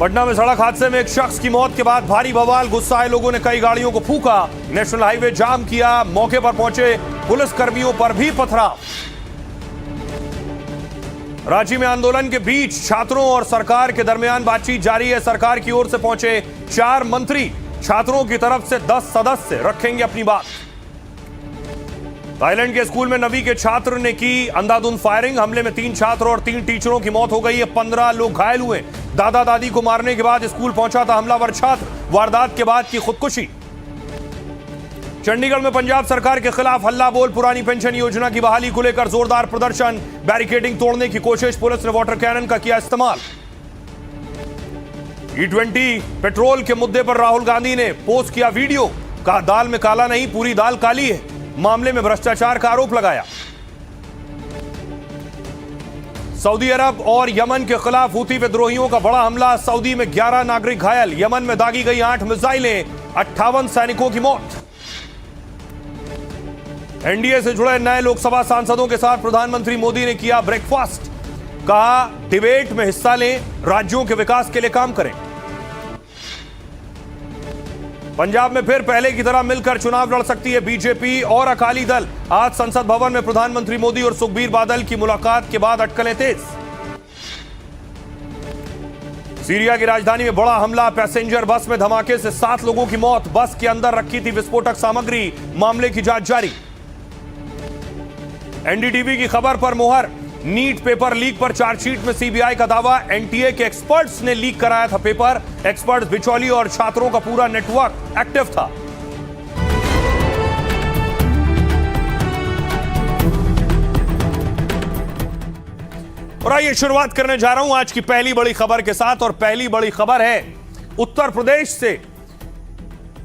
पटना में सड़क हादसे में एक शख्स की मौत के बाद भारी बवाल। गुस्साए लोगों ने कई गाड़ियों को फूंका, नेशनल हाईवे जाम किया। मौके पर पहुंचे पुलिस कर्मियों पर भी पथराव। रांची में आंदोलन के बीच छात्रों और सरकार के दरमियान बातचीत जारी है। सरकार की ओर से पहुंचे 4 मंत्री, छात्रों की तरफ से 10 सदस्य रखेंगे अपनी बात। थाईलैंड के स्कूल में 9वीं के छात्र ने की अंधाधुंध फायरिंग। हमले में 3 छात्र और 3 टीचरों की मौत हो गई है। 15 लोग घायल हुए। दादा दादी को मारने के बाद स्कूल पहुंचा था हमलावर छात्र, वारदात के बाद की खुदकुशी। चंडीगढ़ में पंजाब सरकार के खिलाफ हल्ला बोल। पुरानी पेंशन योजना की बहाली को लेकर जोरदार प्रदर्शन, बैरिकेडिंग तोड़ने की कोशिश। पुलिस ने वाटर कैनन का किया इस्तेमाल। E20 पेट्रोल के मुद्दे पर राहुल गांधी ने पोस्ट किया वीडियो, कहा दाल में काला नहीं पूरी दाल काली है। मामले में भ्रष्टाचार का आरोप लगाया। सऊदी अरब और यमन के खिलाफ हूती विद्रोहियों का बड़ा हमला। सऊदी में 11 नागरिक घायल। यमन में दागी गई 8 मिसाइलें, 58 सैनिकों की मौत। एनडीए से जुड़े नए लोकसभा सांसदों के साथ प्रधानमंत्री मोदी ने किया ब्रेकफास्ट। कहा डिबेट में हिस्सा लें, राज्यों के विकास के लिए काम करें। पंजाब में फिर पहले की तरह मिलकर चुनाव लड़ सकती है बीजेपी और अकाली दल। आज संसद भवन में प्रधानमंत्री मोदी और सुखबीर बादल की मुलाकात के बाद अटकलें तेज। सीरिया की राजधानी में बड़ा हमला। पैसेंजर बस में धमाके से 7 लोगों की मौत। बस के अंदर रखी थी विस्फोटक सामग्री। मामले की जांच जारी। एनडीटीवी की खबर पर मुहर। नीट पेपर लीक पर चार्जशीट में सीबीआई का दावा। एनटीए के एक्सपर्ट्स ने लीक कराया था पेपर। एक्सपर्ट्स, बिचौली और छात्रों का पूरा नेटवर्क एक्टिव था। और आइए शुरुआत करने जा रहा हूं आज की पहली बड़ी खबर के साथ। और पहली बड़ी खबर है उत्तर प्रदेश से।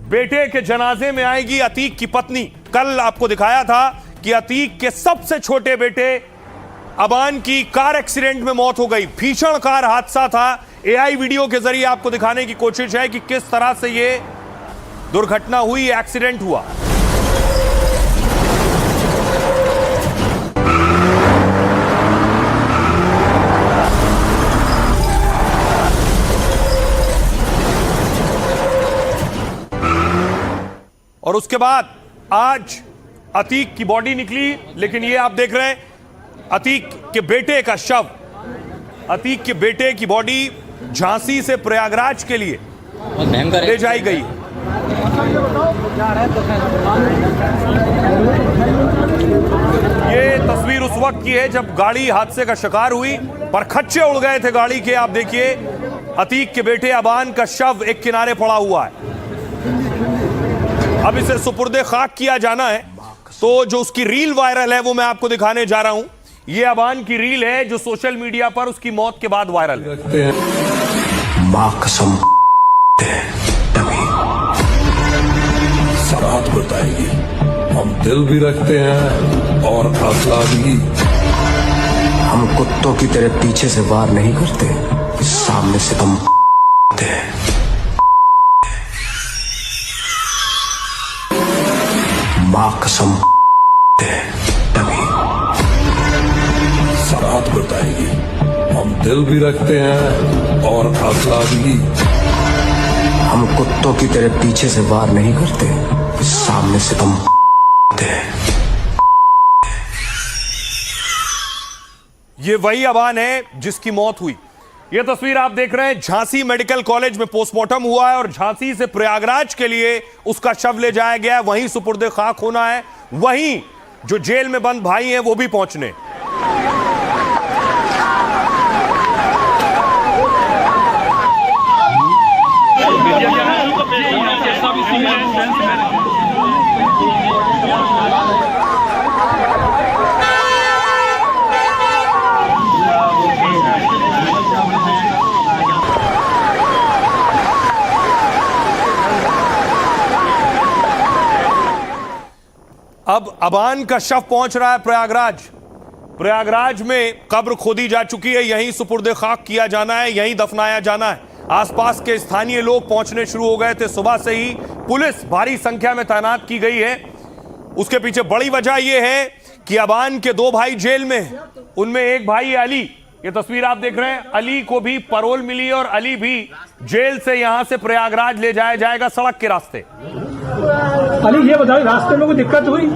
बेटे के जनाजे में आएगी अतीक की पत्नी। कल आपको दिखाया था कि अतीक के सबसे छोटे बेटे अबान की कार एक्सीडेंट में मौत हो गई। भीषण कार हादसा था। एआई वीडियो के जरिए आपको दिखाने की कोशिश है कि किस तरह से यह दुर्घटना हुई, एक्सीडेंट हुआ। और उसके बाद आज अतीक की बॉडी निकली, लेकिन ये आप देख रहे हैं अतीक के बेटे का शव। अतीक के बेटे की बॉडी झांसी से प्रयागराज के लिए ले जाई गई। ये तस्वीर उस वक्त की है जब गाड़ी हादसे का शिकार हुई, पर खच्चे उड़ गए थे गाड़ी के। आप देखिए अतीक के बेटे अबान का शव एक किनारे पड़ा हुआ है। अब इसे सुपुर्दे खाक किया जाना है। तो जो उसकी रील वायरल है वो मैं आपको दिखाने जा रहा हूं। ये अबान की रील है जो सोशल मीडिया पर उसकी मौत के बाद वायरल है। मां कसम तभी सराहत बताएगी। हम दिल भी रखते हैं और असला भी। हम कुत्तों की तरह पीछे से वार नहीं करते, सामने से हम मां कसम तभी सराहत बताएगी। हम दिल भी रखते हैं और असला भी। हम कुत्तों की तरह पीछे से वार नहीं करते, सामने से हम ये वही अबान है जिसकी मौत हुई। यह तस्वीर आप देख रहे हैं झांसी मेडिकल कॉलेज में पोस्टमार्टम हुआ है और झांसी से प्रयागराज के लिए उसका शव ले जाया गया है। वहीं सुपुर्दे खाक होना है। वहीं जो जेल में बंद भाई हैं वो भी पहुंचने। अब अबान का शव पहुंच रहा है प्रयागराज। प्रयागराज में कब्र खोदी जा चुकी है। यहीं सुपुर्दे खाक किया जाना है, यहीं दफनाया जाना है। आसपास के स्थानीय लोग पहुंचने शुरू हो गए थे। सुबह से ही पुलिस भारी संख्या में तैनात की गई है। उसके पीछे बड़ी वजह यह है कि अबान के 2 भाई जेल में हैं। उनमें एक भाई अली ये तस्वीर आप देख रहे हैं, अली को भी पैरोल मिली और अली भी जेल से यहां से प्रयागराज ले जाया जाएगा सड़क के रास्ते। अली ये बताओ, रास्ते में कोई दिक्कत हुई?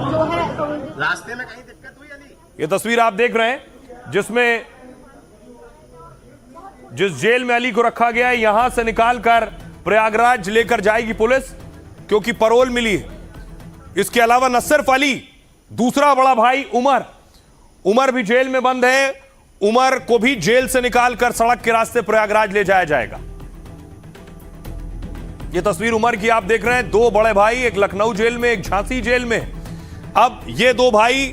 रास्ते में कहीं दिक्कत हुई अली? ये तस्वीर आप देख रहे हैं जिसमें जिस जेल में अली को रखा गया है, यहां से निकालकर प्रयागराज लेकर जाएगी पुलिस, क्योंकि पैरोल मिली है। इसके अलावा न सिर्फ अली, दूसरा बड़ा भाई उमर भी जेल में बंद है। उमर को भी जेल से निकालकर सड़क के रास्ते प्रयागराज ले जाया जाएगा। यह तस्वीर उमर की आप देख रहे हैं। दो बड़े भाई, एक लखनऊ जेल में, एक झांसी जेल में। अब ये दो भाई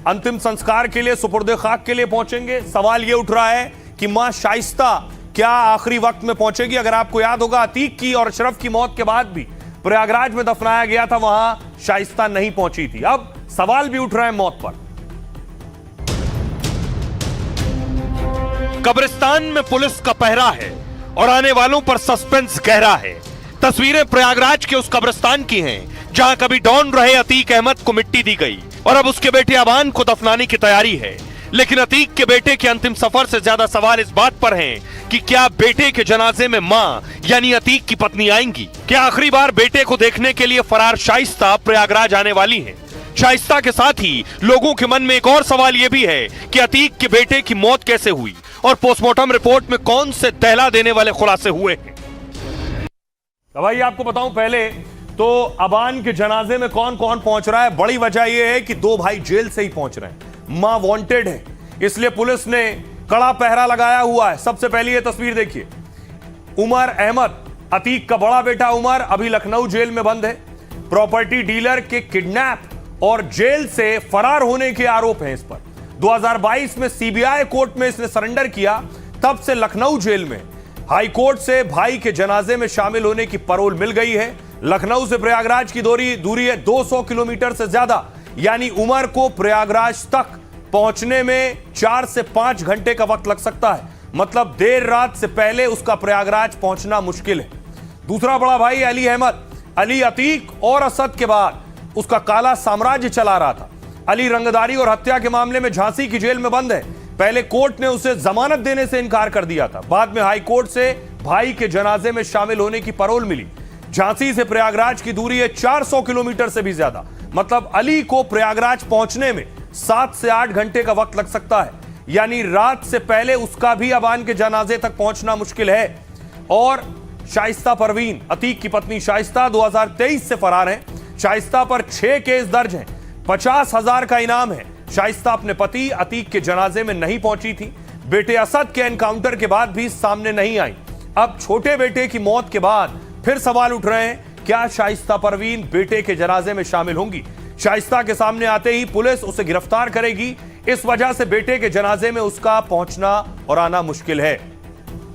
अंतिम संस्कार के लिए, सुपुर्दे खाक के लिए पहुंचेंगे। सवाल यह उठ रहा है कि मां शाइस्ता क्या आखिरी वक्त में पहुंचेगी? अगर आपको याद होगा, अतीक की और अशरफ की मौत के बाद भी प्रयागराज में दफनाया गया था, वहां शाइस्ता नहीं पहुंची थी। अब सवाल भी उठ रहा है मौत पर। कब्रिस्तान में पुलिस का पहरा है और आने वालों पर सस्पेंस गहरा है। तस्वीरें प्रयागराज के उस कब्रिस्तान की हैं जहां कभी डॉन रहे अतीक अहमद को मिट्टी दी गई और अब उसके बेटे अबान को दफनाने की तैयारी है। लेकिन अतीक के बेटे के अंतिम सफर से ज्यादा सवाल इस बात पर हैं कि क्या बेटे के जनाजे में मां यानी अतीक की पत्नी आएंगी? क्या आखिरी बार बेटे को देखने के लिए फरार शाइस्ता प्रयागराज आने वाली हैं? शाइस्ता के साथ ही लोगों के मन में एक और सवाल यह भी है कि अतीक के बेटे की मौत कैसे हुई और पोस्टमार्टम रिपोर्ट में कौन से दहला देने वाले खुलासे हुए हैं। तो भाई आपको बताऊं, पहले तो अबान के जनाजे में कौन कौन पहुंच रहा है। बड़ी वजह यह है कि दो भाई जेल से ही पहुंच रहे हैं। मां वांटेड है, इसलिए पुलिस ने कड़ा पहरा लगाया हुआ है। सबसे पहले यह तस्वीर देखिए, उमर अहमद, अतीक का बड़ा बेटा उमर, अभी लखनऊ जेल में बंद है। प्रॉपर्टी डीलर के किडनैप और जेल से फरार होने के आरोप हैं इस पर। 2022 में सीबीआई कोर्ट में इसने सरेंडर किया, तब से लखनऊ जेल में। हाई कोर्ट से भाई के जनाजे में शामिल होने की पैरोल मिल गई है। लखनऊ से प्रयागराज की दूरी है 200 किलोमीटर से ज्यादा, यानी उमर को प्रयागराज तक पहुंचने में 4 से 5 घंटे का वक्त लग सकता है। मतलब देर रात से पहले उसका प्रयागराज पहुंचना मुश्किल है। दूसरा बड़ा भाई अली अहमद, अली अतीक और असद के बाद उसका काला साम्राज्य चला रहा था। अली रंगदारी और हत्या के मामले में झांसी की जेल में बंद है। पहले कोर्ट ने उसे जमानत देने से इनकार कर दिया था, बाद में हाई कोर्ट से भाई के जनाजे में शामिल होने की पैरोल मिली। झांसी से प्रयागराज की दूरी है 400 किलोमीटर से भी ज्यादा। मतलब अली को प्रयागराज पहुंचने में 7 से 8 घंटे का वक्त लग सकता है, यानी रात से पहले उसका भी अबान के जनाजे तक पहुंचना मुश्किल है। और शाइस्ता परवीन, अतीक की पत्नी शाइस्ता 2023 से फरार है। शाइस्ता पर 6 केस दर्ज हैं, 50,000 का इनाम है। शाइस्ता अपने पति अतीक के जनाजे में नहीं पहुंची थी। बेटे असद के एनकाउंटर के बाद भी सामने नहीं आई। अब छोटे बेटे की मौत के बाद फिर सवाल उठ रहे हैं, क्या शाइस्ता परवीन बेटे के जनाजे में शामिल होंगी? शाइस्ता के सामने आते ही पुलिस उसे गिरफ्तार करेगी। इस वजह से बेटे के जनाजे में उसका पहुंचना और आना मुश्किल है।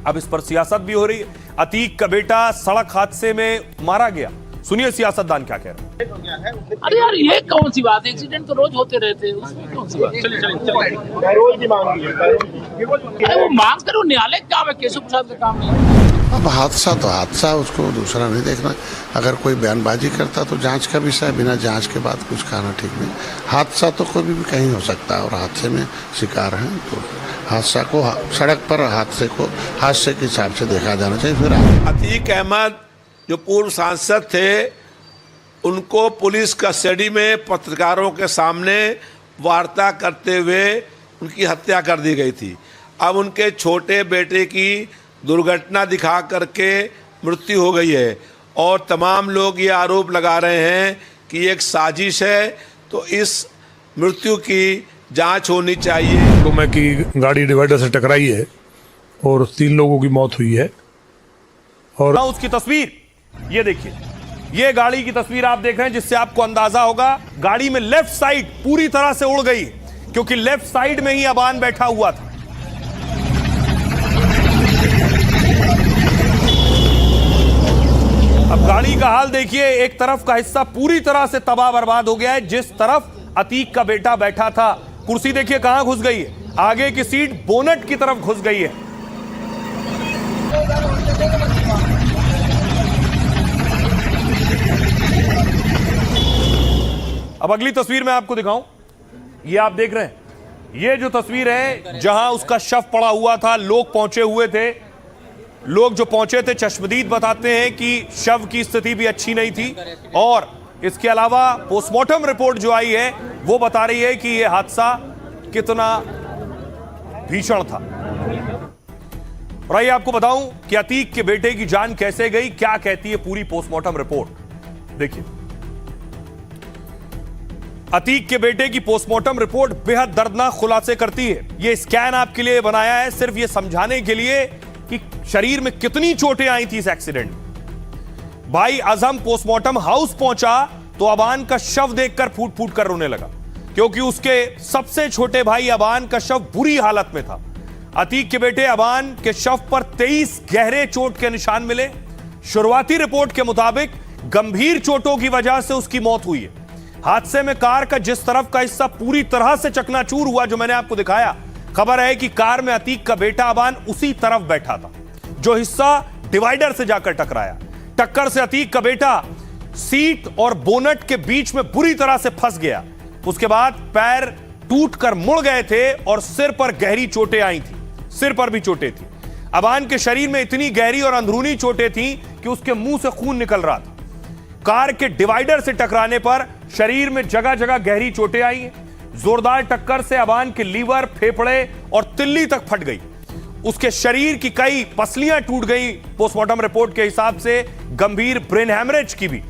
अब इस पर सियासत भी हो रही है। अतीक का बेटा सड़क हादसे में मारा गया। सुनिए सियासतदान क्या कह रहे हैं। अरे यार ये कौन सी बात है, एक्सीडेंट तो रोज होते रहते हैं, उसमें कौन सी बात। चलिए पैरोल की मांग है, अरे वो मांग करो, न्यायालय का काम है, केशव प्रसाद का काम नहीं है। अब हादसा तो हादसा, उसको दूसरा नहीं देखना। अगर कोई बयानबाजी करता तो जांच का विषय, बिना जांच के बाद कुछ कहना ठीक नहीं। हादसा तो कोई भी कहीं हो सकता है और हादसे में शिकार हैं तो हादसा को सड़क पर हादसे को हादसे के हिसाब से देखा जाना चाहिए। फिर अतीक अहमद जो पूर्व सांसद थे, उनको पुलिस कस्टडी में पत्रकारों के सामने वार्ता करते हुए उनकी हत्या कर दी गई थी। अब उनके छोटे बेटे की दुर्घटना दिखा करके मृत्यु हो गई है और तमाम लोग ये आरोप लगा रहे हैं कि ये एक साजिश है। तो इस मृत्यु की जांच होनी चाहिए। तो मैं कि गाड़ी डिवाइडर से टकराई है और 3 लोगों की मौत हुई है। और उसकी तस्वीर ये देखिए, ये गाड़ी की तस्वीर आप देख रहे हैं, जिससे आपको अंदाजा होगा गाड़ी में लेफ्ट साइड पूरी तरह से उड़ गई, क्योंकि लेफ्ट साइड में ही अबान बैठा हुआ था। अब गाड़ी का हाल देखिए, एक तरफ का हिस्सा पूरी तरह से तबाह बर्बाद हो गया है। जिस तरफ अतीक का बेटा बैठा था, कुर्सी देखिए कहां घुस गई है, आगे की सीट बोनट की तरफ घुस गई है। अब अगली तस्वीर मैं आपको दिखाऊं, ये आप देख रहे हैं, ये जो तस्वीर है जहां उसका शव पड़ा हुआ था, लोग पहुंचे हुए थे। लोग जो पहुंचे थे चश्मदीद बताते हैं कि शव की स्थिति भी अच्छी नहीं थी और इसके अलावा पोस्टमार्टम रिपोर्ट जो आई है वो बता रही है कि यह हादसा कितना भीषण था। और आइए आपको बताऊं कि अतीक के बेटे की जान कैसे गई, क्या कहती है पूरी पोस्टमार्टम रिपोर्ट। देखिए, अतीक के बेटे की पोस्टमार्टम रिपोर्ट बेहद दर्दनाक खुलासे करती है। यह स्कैन आपके लिए बनाया है सिर्फ यह समझाने के लिए कि शरीर में कितनी चोटें आई थी इस एक्सीडेंट में। भाई अजम पोस्टमार्टम हाउस पहुंचा तो अबान का शव देखकर फूट फूट कर रोने लगा, क्योंकि उसके सबसे छोटे भाई अबान का शव बुरी हालत में था। अतीक के बेटे अबान के शव पर 23 गहरे चोट के निशान मिले। शुरुआती रिपोर्ट के मुताबिक गंभीर चोटों की वजह से उसकी मौत हुई है। हादसे में कार का जिस तरफ का हिस्सा पूरी तरह से चकनाचूर हुआ, जो मैंने आपको दिखाया, खबर है कि कार में अतीक का बेटा अबान उसी तरफ बैठा था जो हिस्सा डिवाइडर से जाकर टकराया। टक्कर से अतीक का बेटा सीट और बोनट के बीच में बुरी तरह से फंस गया। उसके बाद पैर टूटकर मुड़ गए थे और सिर पर गहरी चोटें आई थी। सिर पर भी चोटें थी। अबान के शरीर में इतनी गहरी और अंदरूनी चोटें थीं कि उसके मुंह से खून निकल रहा था। कार के डिवाइडर से टकराने पर शरीर में जगह जगह गहरी चोटें आई। जोरदार टक्कर से अबान के लीवर, फेफड़े और तिल्ली तक फट गई। उसके शरीर की कई पसलियां टूट गई। पोस्टमार्टम रिपोर्ट के हिसाब से गंभीर ब्रेन हैमरेज की भी